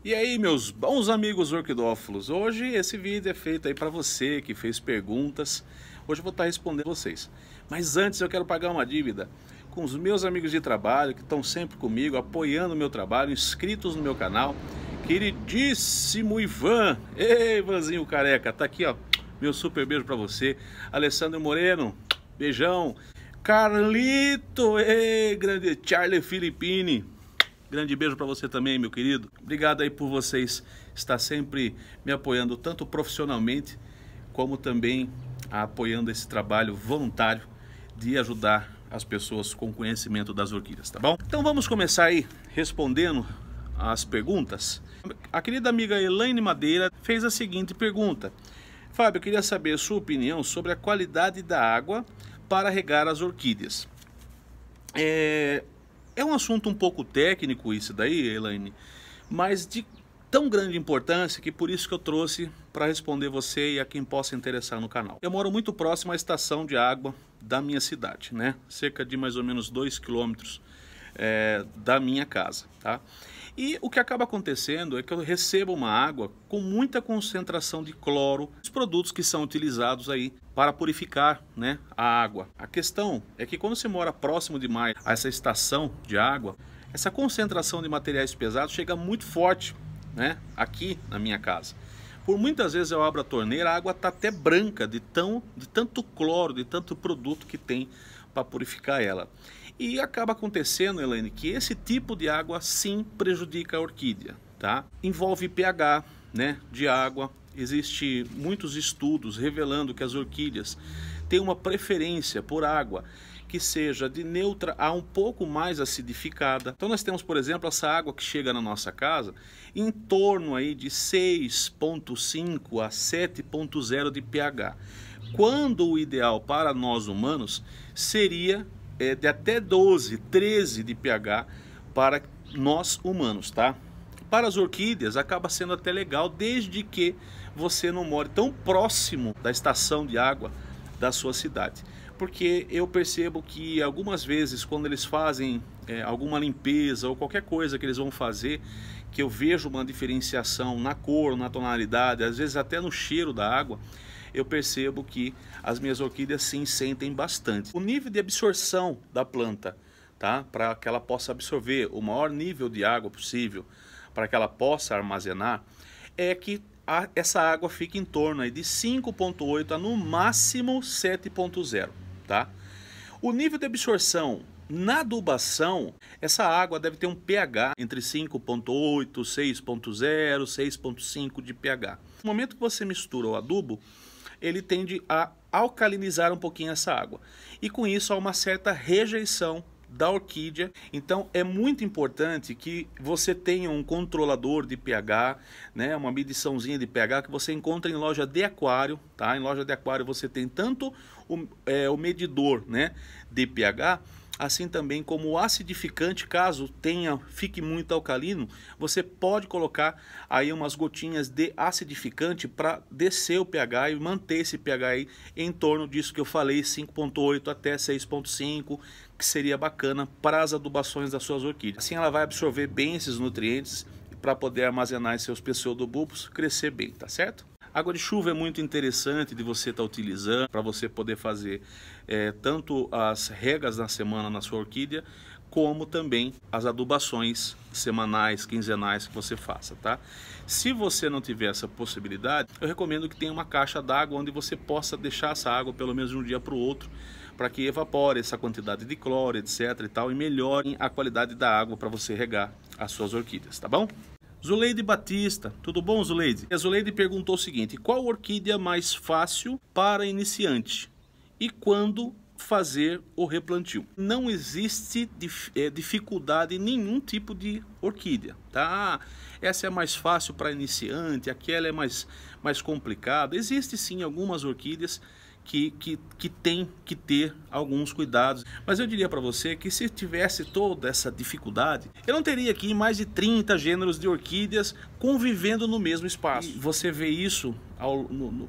E aí, meus bons amigos orquidófilos, hoje esse vídeo é feito aí para você que fez perguntas. Hoje eu vou estar respondendo vocês. Mas antes eu quero pagar uma dívida com os meus amigos de trabalho que estão sempre comigo, apoiando o meu trabalho, inscritos no meu canal. Queridíssimo Ivan, ei, Ivanzinho careca, tá aqui ó, meu super beijo para você. Alessandro Moreno, beijão. Carlito, ei, grande Charlie Filippini. Grande beijo para você também, meu querido. Obrigado aí por vocês estar sempre me apoiando, tanto profissionalmente, como também apoiando esse trabalho voluntário de ajudar as pessoas com conhecimento das orquídeas, tá bom? Então vamos começar aí respondendo as perguntas. A querida amiga Elaine Madeira fez a seguinte pergunta: Fábio, eu queria saber a sua opinião sobre a qualidade da água para regar as orquídeas. É um assunto um pouco técnico isso daí, Elaine, mas de tão grande importância que por isso que eu trouxe para responder você e a quem possa interessar no canal. Eu moro muito próximo à estação de água da minha cidade, né? Cerca de mais ou menos 2 quilômetros da minha casa, tá? E o que acaba acontecendo é que eu recebo uma água com muita concentração de cloro, os produtos que são utilizados aí para purificar, né, a água. A questão é que quando você mora próximo demais a essa estação de água, essa concentração de materiais pesados chega muito forte, né, aqui na minha casa. Por muitas vezes eu abro a torneira, a água está até branca de tanto cloro, de tanto produto que tem para purificar ela. E acaba acontecendo, Elaine, que esse tipo de água sim prejudica a orquídea, tá? Envolve pH, né, de água. Existem muitos estudos revelando que as orquídeas têm uma preferência por água que seja de neutra a um pouco mais acidificada. Então nós temos, por exemplo, essa água que chega na nossa casa em torno aí de 6,5 a 7,0 de pH. Quando o ideal para nós humanos seria de até 12, 13 de pH para nós humanos, tá? Para as orquídeas acaba sendo até legal, desde que você não more tão próximo da estação de água da sua cidade. Porque eu percebo que algumas vezes quando eles fazem alguma limpeza ou qualquer coisa que eles vão fazer, que eu vejo uma diferenciação na cor, na tonalidade, às vezes até no cheiro da água, eu percebo que as minhas orquídeas sim sentem bastante. O nível de absorção da planta, tá? Para que ela possa absorver o maior nível de água possível, para que ela possa armazenar, é que essa água fica em torno aí de 5,8 a no máximo 7,0, tá? O nível de absorção na adubação, essa água deve ter um pH entre 5,8, 6,0, 6,5 de pH. No momento que você mistura o adubo, ele tende a alcalinizar um pouquinho essa água. E com isso há uma certa rejeição da orquídea. Então é muito importante que você tenha um controlador de pH, né, uma mediçãozinha de pH que você encontra em loja de aquário, tá? Em loja de aquário você tem tanto o medidor, né, de pH, assim também como o acidificante. Caso fique muito alcalino, você pode colocar aí umas gotinhas de acidificante para descer o pH e manter esse pH aí em torno disso que eu falei, 5,8 até 6,5, que seria bacana para as adubações das suas orquídeas. Assim ela vai absorver bem esses nutrientes para poder armazenar em seus pseudobulbos, crescer bem, tá certo? Água de chuva é muito interessante de você estar utilizando para você poder fazer tanto as regas na semana na sua orquídea, como também as adubações semanais, quinzenais que você faça, tá? Se você não tiver essa possibilidade, eu recomendo que tenha uma caixa d'água onde você possa deixar essa água pelo menos de um dia para o outro, para que evapore essa quantidade de cloro, etc e tal, e melhore a qualidade da água para você regar as suas orquídeas, tá bom? Zuleide Batista, tudo bom, Zuleide? A Zuleide perguntou o seguinte: qual orquídea mais fácil para iniciante e quando fazer o replantio? Não existe dificuldade em nenhum tipo de orquídea, tá? Essa é mais fácil para iniciante, aquela é mais complicada. Existe sim algumas orquídeas que tem que ter alguns cuidados. Mas eu diria para você que se tivesse toda essa dificuldade, eu não teria aqui mais de 30 gêneros de orquídeas convivendo no mesmo espaço. E você vê isso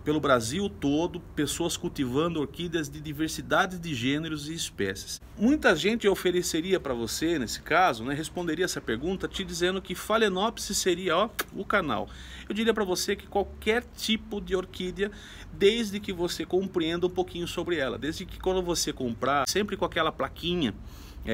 pelo Brasil todo, pessoas cultivando orquídeas de diversidade de gêneros e espécies. Muita gente ofereceria para você, nesse caso, né, responderia essa pergunta te dizendo que Phalaenopsis seria o canal. Eu diria para você que qualquer tipo de orquídea, desde que você compreenda um pouquinho sobre ela, desde que quando você comprar, sempre com aquela plaquinha,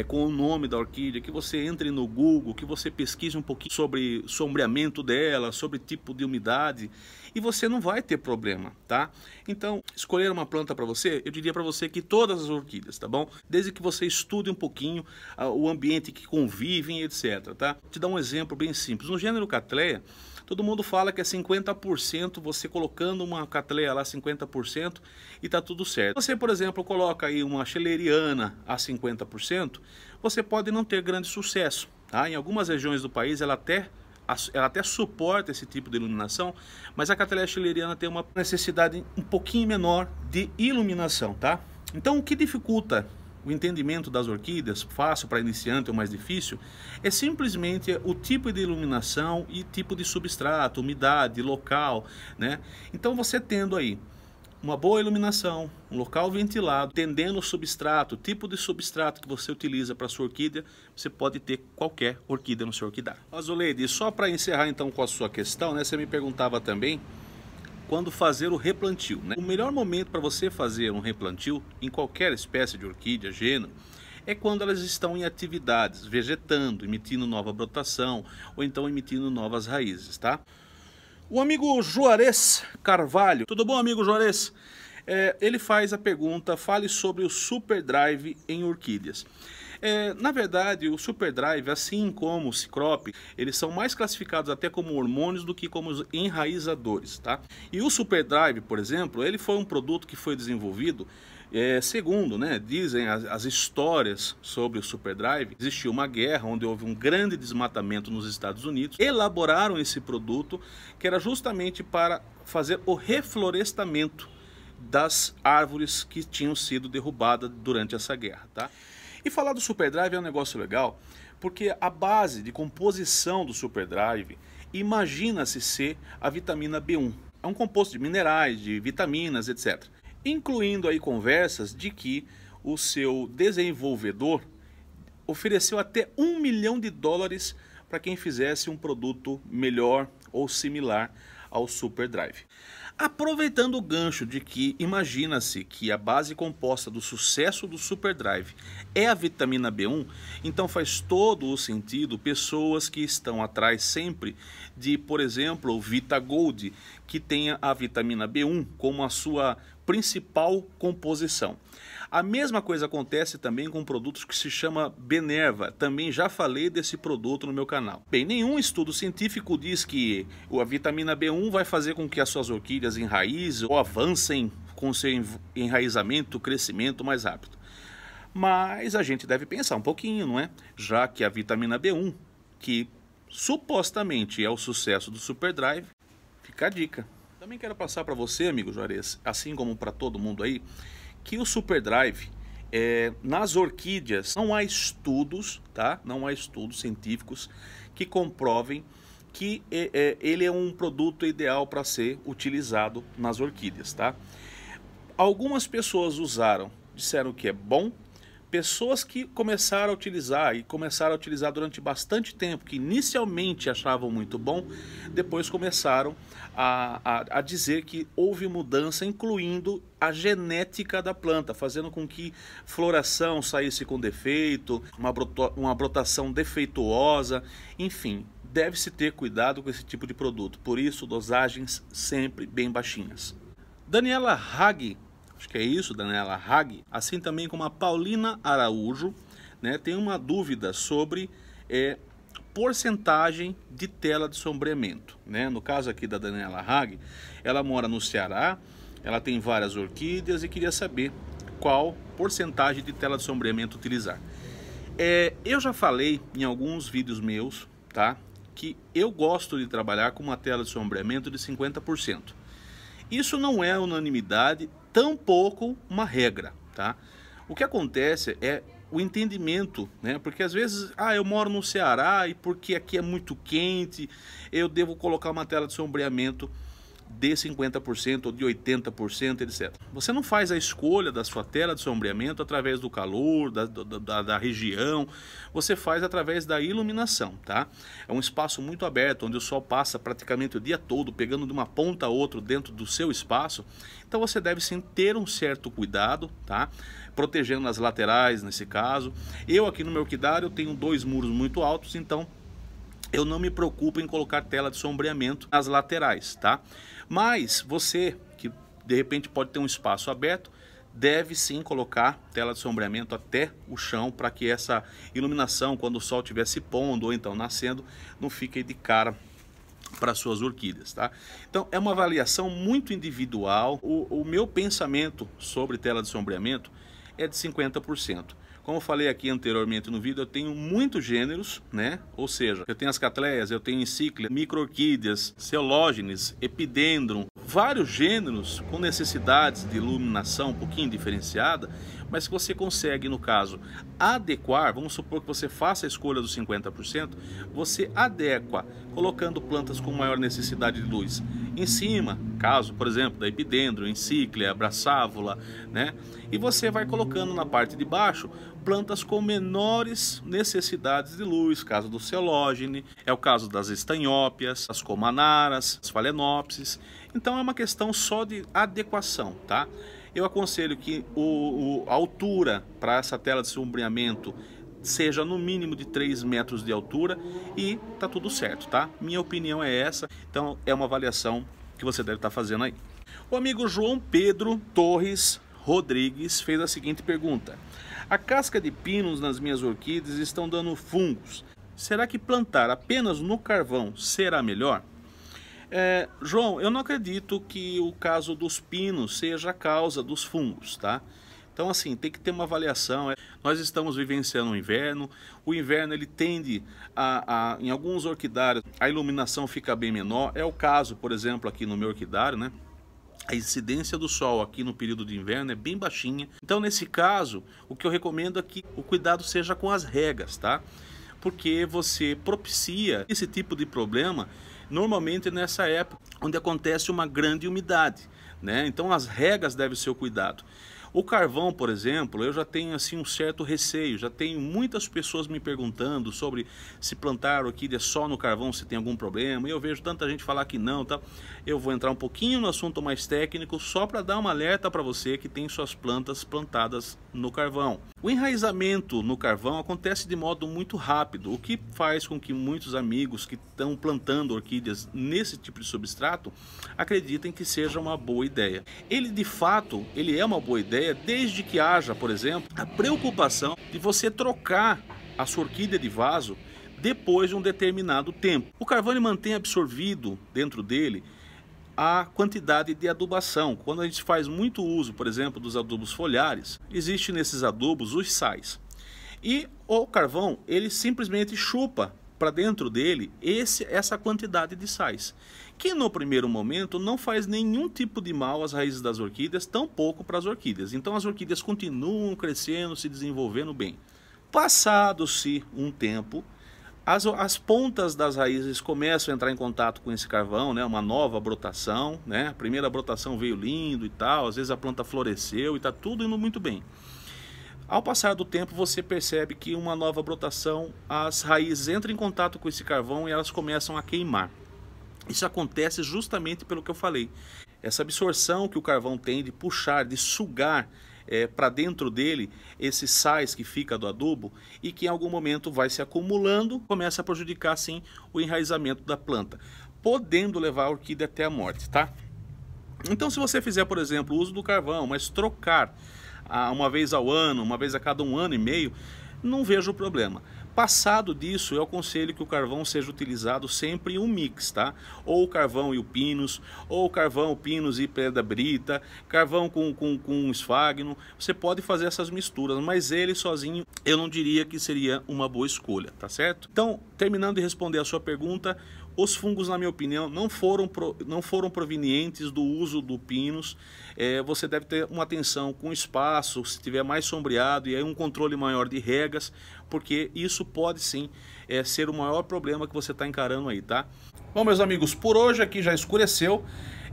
com o nome da orquídea, que você entre no Google, que você pesquise um pouquinho sobre sombreamento dela, sobre tipo de umidade, e você não vai ter problema, tá? Então, escolher uma planta para você, eu diria para você que todas as orquídeas, tá bom? Desde que você estude um pouquinho o ambiente que convivem, etc, tá? Vou te dar um exemplo bem simples. No gênero Cattleya, todo mundo fala que é 50%, você colocando uma Cattleya lá 50% e tá tudo certo. Você, por exemplo, coloca aí uma Schelleriana a 50%, você pode não ter grande sucesso, tá? Em algumas regiões do país ela até suporta esse tipo de iluminação, mas a Cattleya Schelleriana tem uma necessidade um pouquinho menor de iluminação, tá? Então o que dificulta o entendimento das orquídeas, fácil para iniciante ou mais difícil, é simplesmente o tipo de iluminação e tipo de substrato, umidade, local, né? Então você tendo aí uma boa iluminação, um local ventilado, entendendo o substrato, o tipo de substrato que você utiliza para a sua orquídea, você pode ter qualquer orquídea no seu orquidário. Azuleide, só para encerrar então com a sua questão, né? Você me perguntava também quando fazer o replantio, né? O melhor momento para você fazer um replantio em qualquer espécie de orquídea, gênero, é quando elas estão em atividades, vegetando, emitindo nova brotação ou então emitindo novas raízes, tá? O amigo Juarez Carvalho, tudo bom, amigo Juarez? Ele faz a pergunta, fale sobre o Super Drive em orquídeas. Na verdade, o Super Drive, assim como o Cicrop, eles são mais classificados até como hormônios do que como enraizadores, tá? E o Super Drive, por exemplo, ele foi um produto que foi desenvolvido, segundo, né, dizem as histórias sobre o Super Drive, existiu uma guerra onde houve um grande desmatamento nos Estados Unidos, elaboraram esse produto que era justamente para fazer o reflorestamento das árvores que tinham sido derrubadas durante essa guerra, tá? E falar do Super Drive é um negócio legal, porque a base de composição do Super Drive imagina-se ser a vitamina B1. É um composto de minerais, de vitaminas, etc. Incluindo aí conversas de que o seu desenvolvedor ofereceu até $1 milhão para quem fizesse um produto melhor ou similar ao Super Drive. Aproveitando o gancho de que imagina-se que a base composta do sucesso do Super Drive é a vitamina B1, então faz todo o sentido pessoas que estão atrás sempre de, por exemplo, o VitaGold, que tenha a vitamina B1 como a sua principal composição. A mesma coisa acontece também com produtos que se chama Benerva, também já falei desse produto no meu canal. Bem, nenhum estudo científico diz que a vitamina B1 vai fazer com que as suas orquídeas enraizem ou avancem com seu enraizamento, crescimento mais rápido. Mas a gente deve pensar um pouquinho, não é? Já que a vitamina B1, que supostamente é o sucesso do Super Drive, fica a dica. Também quero passar para você, amigo Juarez, assim como para todo mundo aí, que o Super Drive, nas orquídeas, não há estudos, tá? Não há estudos científicos que comprovem que ele é um produto ideal para ser utilizado nas orquídeas, tá? Algumas pessoas usaram, disseram que é bom. Pessoas que começaram a utilizar durante bastante tempo, que inicialmente achavam muito bom, depois começaram a dizer que houve mudança, incluindo a genética da planta, fazendo com que floração saísse com defeito, uma brotação defeituosa, enfim, deve-se ter cuidado com esse tipo de produto, por isso dosagens sempre bem baixinhas. Daniela Hag, acho que é isso, Daniela Hag, assim também como a Paulina Araújo, né, tem uma dúvida sobre porcentagem de tela de sombreamento, né? No caso aqui da Daniela Hag, ela mora no Ceará, ela tem várias orquídeas e queria saber qual porcentagem de tela de sombreamento utilizar. Eu já falei em alguns vídeos meus, tá, que eu gosto de trabalhar com uma tela de sombreamento de 50%. Isso não é unanimidade, tampouco uma regra, tá? O que acontece é o entendimento, né? Porque às vezes, eu moro no Ceará e porque aqui é muito quente, eu devo colocar uma tela de sombreamento de 50% ou de 80%, etc. Você não faz a escolha da sua tela de sombreamento através do calor, da região, você faz através da iluminação, tá? É um espaço muito aberto, onde o sol passa praticamente o dia todo, pegando de uma ponta a outra dentro do seu espaço, então você deve sim ter um certo cuidado, tá? Protegendo as laterais nesse caso. Eu aqui no meu orquidário eu tenho 2 muros muito altos, então eu não me preocupo em colocar tela de sombreamento nas laterais, tá? Mas você, que de repente pode ter um espaço aberto, deve sim colocar tela de sombreamento até o chão, para que essa iluminação, quando o sol estiver se pondo ou então nascendo, não fique de cara para suas orquídeas, tá? Então é uma avaliação muito individual. O meu pensamento sobre tela de sombreamento é de 50%. Como eu falei aqui anteriormente no vídeo, eu tenho muitos gêneros, né? Ou seja, eu tenho as catleias, eu tenho encíclia, micro-orquídeas, ceológenes, epidendrum, vários gêneros com necessidades de iluminação um pouquinho diferenciada, mas que você consegue, no caso, adequar. Vamos supor que você faça a escolha dos 50%, você adequa colocando plantas com maior necessidade de luz em cima, caso, por exemplo, da epidendrum, encíclia, brassávula, né? E você vai colocando na parte de baixo plantas com menores necessidades de luz, caso do ceológene, é o caso das estanhópias, as comanaras, as phalaenopsis. Então é uma questão só de adequação, tá? Eu aconselho que a altura para essa tela de sombreamento seja no mínimo de 3 metros de altura e tá tudo certo, tá? Minha opinião é essa, então é uma avaliação que você deve estar fazendo aí. O amigo João Pedro Torres Rodrigues fez a seguinte pergunta: a casca de pinos nas minhas orquídeas estão dando fungos. Será que plantar apenas no carvão será melhor? João, eu não acredito que o caso dos pinos seja a causa dos fungos, tá? Então assim, tem que ter uma avaliação. Nós estamos vivenciando o inverno ele tende em alguns orquidários, a iluminação fica bem menor. É o caso, por exemplo, aqui no meu orquidário, né? A incidência do sol aqui no período de inverno é bem baixinha. Então nesse caso, o que eu recomendo é que o cuidado seja com as regas, tá? Porque você propicia esse tipo de problema normalmente nessa época onde acontece uma grande umidade, né? Então as regas devem ser o cuidado. O carvão, por exemplo, eu já tenho assim um certo receio, já tenho muitas pessoas me perguntando sobre se plantar orquídea só no carvão, se tem algum problema, e eu vejo tanta gente falar que não, tá? Eu vou entrar um pouquinho no assunto mais técnico, só para dar uma alerta para você que tem suas plantas plantadas no carvão. O enraizamento no carvão acontece de modo muito rápido, o que faz com que muitos amigos que estão plantando orquídeas nesse tipo de substrato acreditem que seja uma boa ideia. Ele de fato, ele é uma boa ideia, desde que haja, por exemplo, a preocupação de você trocar a sua orquídea de vaso depois de um determinado tempo. O carvão ele mantém absorvido dentro dele a quantidade de adubação. Quando a gente faz muito uso, por exemplo, dos adubos foliares, existe nesses adubos os sais. E o carvão, ele simplesmente chupa para dentro dele essa quantidade de sais, que no primeiro momento não faz nenhum tipo de mal às raízes das orquídeas, tampouco para as orquídeas. Então as orquídeas continuam crescendo, se desenvolvendo bem. Passado-se um tempo, as pontas das raízes começam a entrar em contato com esse carvão, né? Uma nova brotação, né? A primeira brotação veio lindo e tal, às vezes a planta floresceu e está tudo indo muito bem. Ao passar do tempo, você percebe que uma nova brotação, as raízes entram em contato com esse carvão e elas começam a queimar. Isso acontece justamente pelo que eu falei. Essa absorção que o carvão tem de puxar, de sugar para dentro dele esses sais que fica do adubo e que em algum momento vai se acumulando, começa a prejudicar sim o enraizamento da planta, podendo levar a orquídea até a morte, tá? Então se você fizer, por exemplo, o uso do carvão, mas trocar uma vez ao ano, uma vez a cada 1 ano e meio, não vejo problema. Passado disso, eu aconselho que o carvão seja utilizado sempre em um mix, tá? Ou o carvão e o pinus, ou o carvão, pinus e pedra brita, carvão com esfagno. Você pode fazer essas misturas, mas ele sozinho eu não diria que seria uma boa escolha, tá certo? Então, terminando de responder a sua pergunta, os fungos, na minha opinião, não foram provenientes do uso do pinus. Você deve ter uma atenção com o espaço, se tiver mais sombreado, e aí um controle maior de regas, porque isso pode sim ser o maior problema que você está encarando aí, tá? Bom, meus amigos, por hoje aqui já escureceu.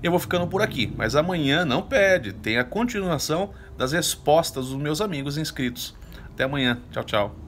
Eu vou ficando por aqui, mas amanhã não perde, tem a continuação das respostas dos meus amigos inscritos. Até amanhã, tchau, tchau.